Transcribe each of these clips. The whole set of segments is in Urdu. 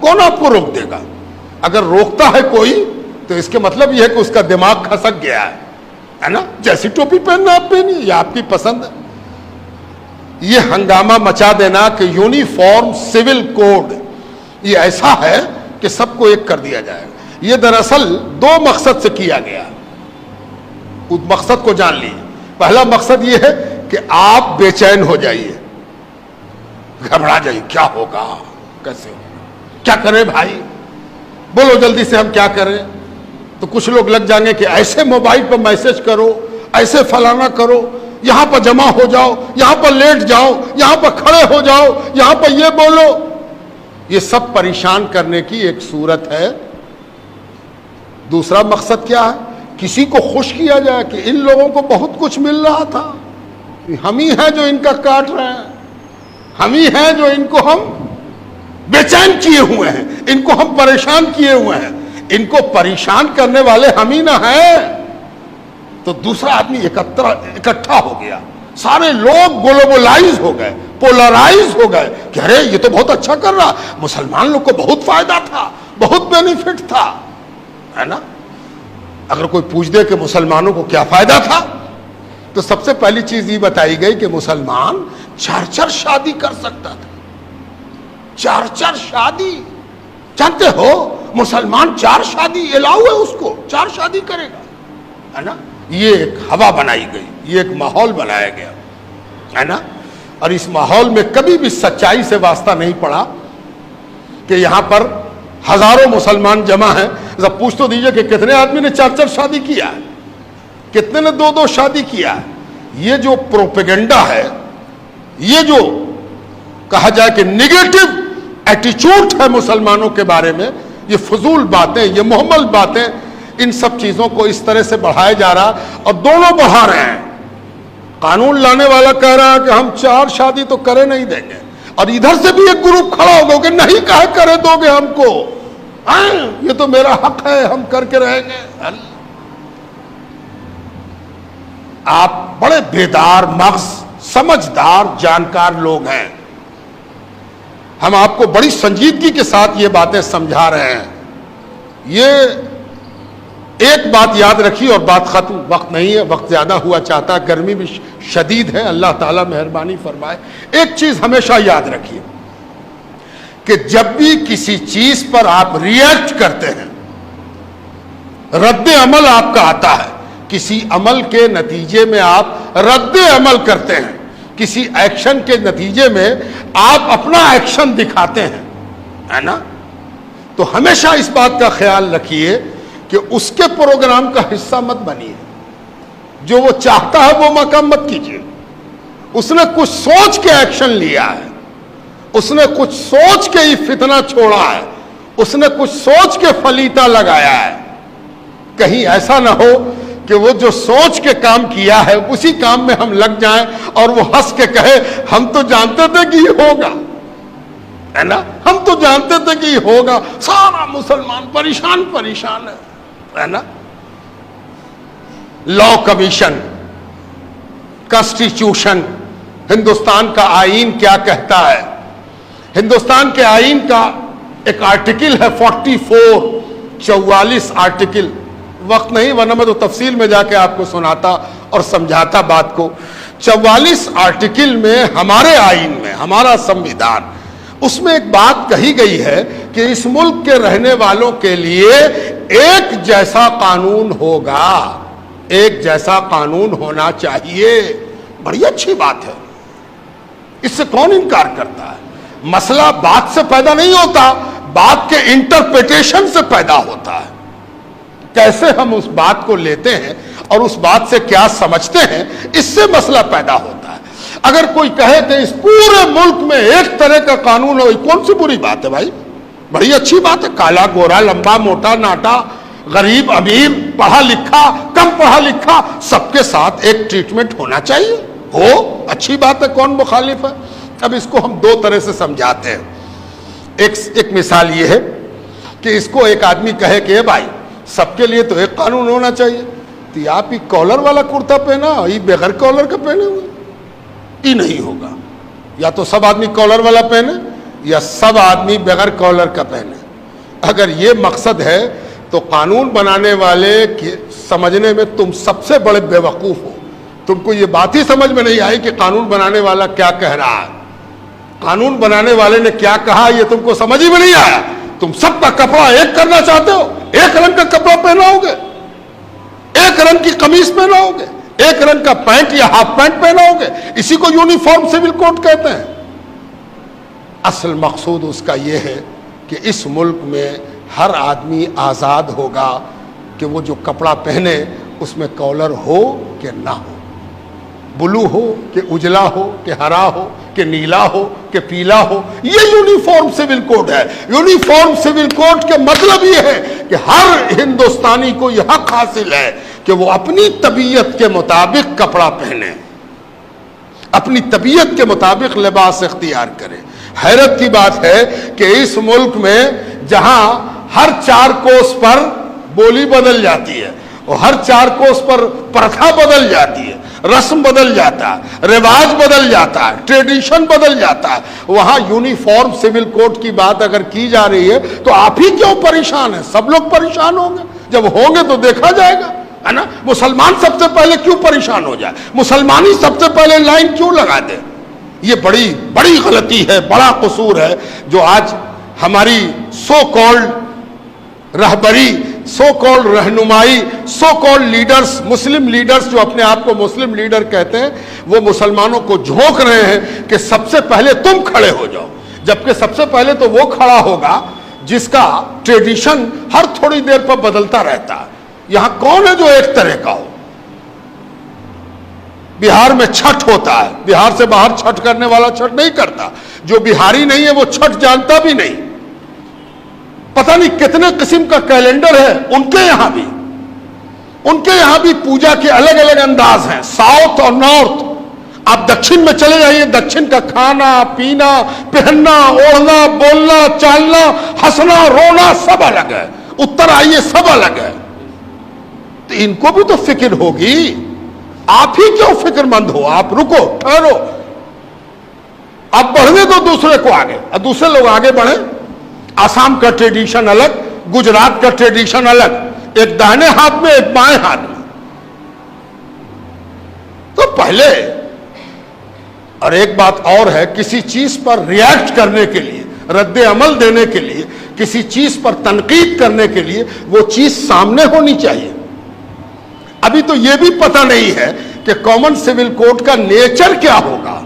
کون آپ کو روک دے گا؟ اگر روکتا ہے کوئی تو اس کے مطلب یہ ہے کہ اس کا دماغ کھسک گیا ہے نا؟ جیسی ٹوپی پہننا آپ پہنی، یہ آپ کی پسند ہے۔ یہ ہنگامہ مچا دینا کہ یونیفارم سول کوڈ یہ ایسا ہے کہ سب کو ایک کر دیا جائے گا، یہ دراصل دو مقصد سے کیا گیا۔ اس مقصد کو جان لیجیے۔ پہلا مقصد یہ ہے کہ آپ بے چین ہو جائیے، گھبرا جائیے، کیا ہوگا، کیسے ہوگا، کیا کریں بھائی، بولو جلدی سے ہم کیا کریں۔ تو کچھ لوگ لگ جائیں گے کہ ایسے موبائل پر میسج کرو، ایسے فلانا کرو، یہاں پر جمع ہو جاؤ، یہاں پر لیٹ جاؤ، یہاں پر کھڑے ہو جاؤ، یہاں پر یہ بولو۔ یہ سب پریشان کرنے کی ایک صورت ہے۔ دوسرا مقصد کیا ہے؟ کسی کو خوش کیا جائے کہ ان لوگوں کو بہت کچھ مل رہا تھا، ہم ہی ہیں جو ان کا کاٹ رہے ہیں، ہم ہی ہیں جو ان کو ہم بے چین کیے ہوئے ہیں، ان کو ہم پریشان کیے ہوئے ہیں، ان کو پریشان کرنے والے ہم ہی نہ ہیں۔ تو دوسرا آدمی اکٹھا ہو گیا، سارے لوگ گلوبلائز ہو گئے، پولرائز ہو گئے کہ ارے یہ تو بہت اچھا کر رہا، مسلمان لوگ کو بہت فائدہ تھا، بہت بینیفٹ تھا، ہے نا؟ اگر کوئی پوچھ دے کہ مسلمانوں کو کیا فائدہ تھا تو سب سے پہلی چیز یہ بتائی گئی کہ مسلمان 4 شادی کر سکتا تھا۔ 4 شادی، جانتے ہو مسلمان 4 شادی الاؤ ہے، اس کو 4 شادی کرے گا، ہے نا؟ یہ ایک ہوا بنائی گئی، یہ ایک ماحول بنایا گیا، ہے نا؟ اور اس ماحول میں کبھی بھی سچائی سے واسطہ نہیں پڑا کہ یہاں پر ہزاروں مسلمان جمع ہیں، ذرا پوچھ تو دیجئے کہ کتنے آدمی نے 4 شادی کیا ہے، کتنے نے 2 شادی کیا ہے۔ یہ جو پروپیگنڈا ہے، یہ جو کہا جائے کہ نیگیٹو ایٹیچیوڈ ہے مسلمانوں کے بارے میں، یہ فضول باتیں، یہ محمل باتیں، ان سب چیزوں کو اس طرح سے بڑھایا جا رہا، اور دونوں بڑھا رہے ہیں۔ قانون لانے والا کہہ رہا ہے کہ ہم 4 شادی تو کرے نہیں دیں گے، اور ادھر سے بھی ایک گروپ کھڑا ہوگا کہ نہیں کہے کرے دو گے ہم کو، یہ تو میرا حق ہے، ہم کر کے رہیں گے۔ آپ بڑے بیدار مغز، سمجھدار، جانکار لوگ ہیں، ہم آپ کو بڑی سنجیدگی کے ساتھ یہ باتیں سمجھا رہے ہیں۔ یہ ایک بات یاد رکھی اور بات ختم، وقت نہیں ہے، وقت زیادہ ہوا چاہتا، گرمی بھی شدید ہے، اللہ تعالیٰ مہربانی فرمائے۔ ایک چیز ہمیشہ یاد رکھیے کہ جب بھی کسی چیز پر آپ ریئیکٹ کرتے ہیں، رد عمل آپ کا آتا ہے، کسی عمل کے نتیجے میں آپ رد عمل کرتے ہیں، کسی ایکشن کے نتیجے میں آپ اپنا ایکشن دکھاتے ہیں، ہے نا؟ تو ہمیشہ اس بات کا خیال رکھیے کہ اس کے پروگرام کا حصہ مت بنیے، جو وہ چاہتا ہے وہ مقام مت کیجیے۔ اس نے کچھ سوچ کے ایکشن لیا ہے، اس نے کچھ سوچ کے ہی فتنہ چھوڑا ہے، اس نے کچھ سوچ کے فلیتا لگایا ہے۔ کہیں ایسا نہ ہو کہ وہ جو سوچ کے کام کیا ہے اسی کام میں ہم لگ جائیں اور وہ ہنس کے کہے ہم تو جانتے تھے کہ یہ ہوگا، ہے نا؟ ہم تو جانتے تھے کہ یہ ہوگا، سارا مسلمان پریشان ہے نا؟ لا کمیشن، کانسٹیٹیوشن، ہندوستان کا آئین کیا کہتا ہے؟ ہندوستان کے آئین کا ایک آرٹیکل ہے 44 آرٹیکل، وقت نہیں ورنہ میں تو تفصیل میں جا کے آپ کو سناتا اور سمجھاتا بات کو۔ 44 آرٹیکل میں ہمارے آئین میں، ہمارا سمویدھان، اس میں ایک بات کہی گئی ہے کہ اس ملک کے رہنے والوں کے لیے ایک جیسا قانون ہوگا، ایک جیسا قانون ہونا چاہیے۔ بڑی اچھی بات ہے، اس سے کون انکار کرتا ہے؟ مسئلہ بات سے پیدا نہیں ہوتا، بات کے انٹرپریٹیشن سے پیدا ہوتا ہے۔ کیسے ہم اس بات کو لیتے ہیں اور اس بات سے کیا سمجھتے ہیں، اس سے مسئلہ پیدا ہوتا ہے۔ اگر کوئی کہے کہ اس پورے ملک میں ایک طرح کا قانون ہو، کون سی بری بات ہے بھائی؟ بڑی اچھی بات ہے۔ کالا گورا، لمبا موٹا ناٹا، غریب امیر، پڑھا لکھا کم پڑھا لکھا، سب کے ساتھ ایک ٹریٹمنٹ ہونا چاہیے، ہو اچھی بات ہے، کون مخالف ہے؟ اب اس کو ہم 2 طرح سے سمجھاتے ہیں۔ ایک مثال یہ ہے کہ اس کو ایک آدمی کہے کہ بھائی سب کے لیے تو ایک قانون ہونا چاہیے، تو آپ ہی کالر والا کرتا پہنا، یہ بغیر کالر کا پہنے ہوئے، یہ نہیں ہوگا۔ یا تو سب آدمی کالر والا پہنے یا سب آدمی بغیر کالر کا پہنے؟ اگر یہ مقصد ہے تو قانون بنانے والے سمجھنے میں تم سب سے بڑے بیوقوف ہو. تم کو یہ بات ہی سمجھ میں نہیں آئی کہ قانون بنانے والا کیا کہہ رہا ہے. قانون بنانے والے نے کیا کہا یہ تم کو سمجھ ہی میں نہیں آیا. تم سب کا کپڑا ایک کرنا چاہتے ہو, ایک رنگ کا کپڑا پہناؤ گے, ایک رنگ کی قمیص پہناؤ گے, ایک رنگ کا پینٹ یا ہاف پینٹ پہناؤ گے. اسی کو یونیفارم سول کوڈ کہتے ہیں. اصل مقصود اس کا یہ ہے کہ اس ملک میں ہر آدمی آزاد ہوگا کہ وہ جو کپڑا پہنے اس میں کالر ہو کہ نہ ہو, بلو ہو کہ اجلا ہو کہ ہرا ہو کہ نیلا ہو کہ پیلا ہو. یہ یونیفارم سول کوڈ ہے. یونیفارم سول کوڈ کے مطلب یہ ہے کہ ہر ہندوستانی کو یہ حق حاصل ہے کہ وہ اپنی طبیعت کے مطابق کپڑا پہنے, اپنی طبیعت کے مطابق لباس اختیار کرے. حیرت کی بات ہے کہ اس ملک میں جہاں ہر 4 کوس پر بولی بدل جاتی ہے اور ہر 4 کوس پر پرتھا بدل جاتی ہے, رسم بدل جاتا ہے, رواج بدل جاتا ہے, ٹریڈیشن بدل جاتا ہے, وہاں یونیفارم سول کوڈ کی بات اگر کی جا رہی ہے تو آپ ہی کیوں پریشان ہیں؟ سب لوگ پریشان ہوں گے. جب ہوں گے تو دیکھا جائے گا, ہے نا. مسلمان سب سے پہلے کیوں پریشان ہو جائے؟ مسلمان ہی سب سے پہلے لائن کیوں لگا دے؟ یہ بڑی بڑی غلطی ہے, بڑا قصور ہے جو آج ہماری سو کالڈ رہبری, سو کالڈ رہنمائی, so called leaders, Muslim leaders جو اپنے آپ کو مسلم لیڈر کہتے ہیں, وہ مسلمانوں کو جھونک رہے ہیں کہ سب سے پہلے تم کھڑے ہو جاؤ. جبکہ سب سے پہلے تو وہ کھڑا ہوگا جس کا ٹریڈیشن ہر تھوڑی دیر پر بدلتا رہتا ہے. یہاں کون ہے جو ایک طرح کا ہو؟ بہار میں چھٹ ہوتا ہے, بہار سے باہر چھٹ کرنے والا چھٹ نہیں کرتا. جو بہاری نہیں ہے وہ چھٹ جانتا بھی نہیں. پتہ نہیں کتنے قسم کا کیلنڈر ہے ان کے یہاں بھی. ان کے یہاں بھی پوجا کے الگ الگ انداز ہیں, ساؤتھ اور نارتھ. آپ دکشن میں چلے جائیے, دکشن کا کھانا پینا, پہننا, اوڑھنا, بولنا, چالنا, ہنسنا, رونا سب الگ ہے. اتر آئیے سب الگ ہے. تو ان کو بھی تو فکر ہوگی. آپ ہی کیوں فکر مند ہو؟ آپ رکو, ٹھہرو. آپ بڑھنے دو دوسرے کو آگے, اور دوسرے لوگ آگے بڑھیں. آسام کا ٹریڈیشن الگ, گجرات کا ٹریڈیشن الگ, ایک داہنے ہاتھ میں ایک بائیں ہاتھ میں. تو پہلے, اور ایک بات اور ہے, کسی چیز پر ریئیکٹ کرنے کے لیے, رد عمل دینے کے لیے, کسی چیز پر تنقید کرنے کے لیے وہ چیز سامنے ہونی چاہیے. ابھی تو یہ بھی پتہ نہیں ہے کہ کامن سول کوڈ کا نیچر کیا ہوگا,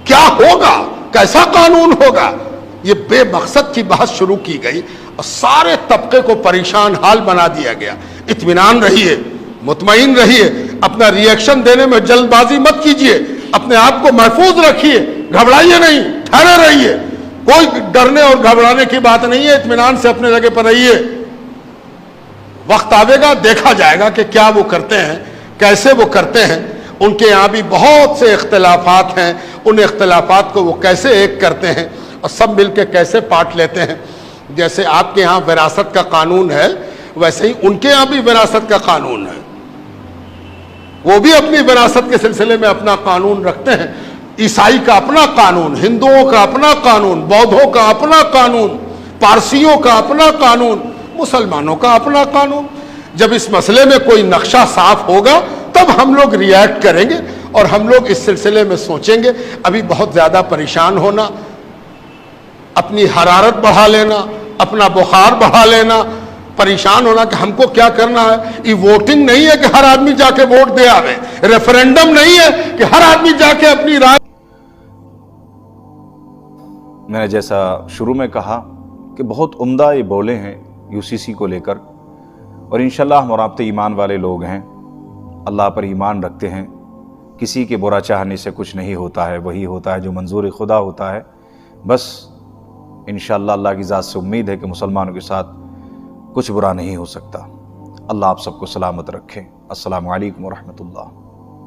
کیا ہوگا, کیسا قانون ہوگا. یہ بے مقصد کی بحث شروع کی گئی اور سارے طبقے کو پریشان حال بنا دیا گیا. اطمینان رہیے, مطمئن رہیے, اپنا ریئیکشن دینے میں جلد بازی مت کیجیے, اپنے آپ کو محفوظ رکھیے, گھبرائیے نہیں, ٹھہرے رہیے. کوئی ڈرنے اور گھبرانے کی بات نہیں ہے, اطمینان سے اپنے جگہ پر رہیے. وقت آئے گا, دیکھا جائے گا کہ کیا وہ کرتے ہیں, کیسے وہ کرتے ہیں. ان کے یہاں بھی بہت سے اختلافات ہیں, ان اختلافات کو وہ کیسے ایک کرتے ہیں اور سب مل کے کیسے پاٹ لیتے ہیں. جیسے آپ کے یہاں وراثت کا قانون ہے, ویسے ہی ان کے یہاں بھی وراثت کا قانون ہے. وہ بھی اپنی وراثت کے سلسلے میں اپنا قانون رکھتے ہیں. عیسائی کا اپنا قانون, ہندوؤں کا اپنا قانون, بودھوں کا اپنا قانون, پارسیوں کا اپنا قانون, مسلمانوں کا اپنا قانون. جب اس مسئلے میں کوئی نقشہ صاف ہوگا تب ہم لوگ ریئیکٹ کریں گے اور ہم لوگ اس سلسلے میں سوچیں گے. ابھی بہت زیادہ پریشان ہونا, اپنی حرارت بڑھا لینا, اپنا بخار بڑھا لینا, پریشان ہونا کہ ہم کو کیا کرنا ہے. یہ ووٹنگ نہیں ہے کہ ہر آدمی جا کے ووٹ دے آوے, ریفرینڈم نہیں ہے کہ ہر آدمی جا کے اپنی رائے. میں نے جیسا شروع میں کہا کہ بہت عمدہ یہ بولے ہیں یو سی سی کو لے کر, اور انشاءاللہ ہم رابطے ایمان والے لوگ ہیں, اللہ پر ایمان رکھتے ہیں. کسی کے برا چاہنے سے کچھ نہیں ہوتا ہے, وہی ہوتا ہے جو منظور خدا ہوتا ہے. بس انشاءاللہ اللہ کی ذات سے امید ہے کہ مسلمانوں کے ساتھ کچھ برا نہیں ہو سکتا. اللہ آپ سب کو سلامت رکھے. السلام علیکم ورحمۃ اللہ.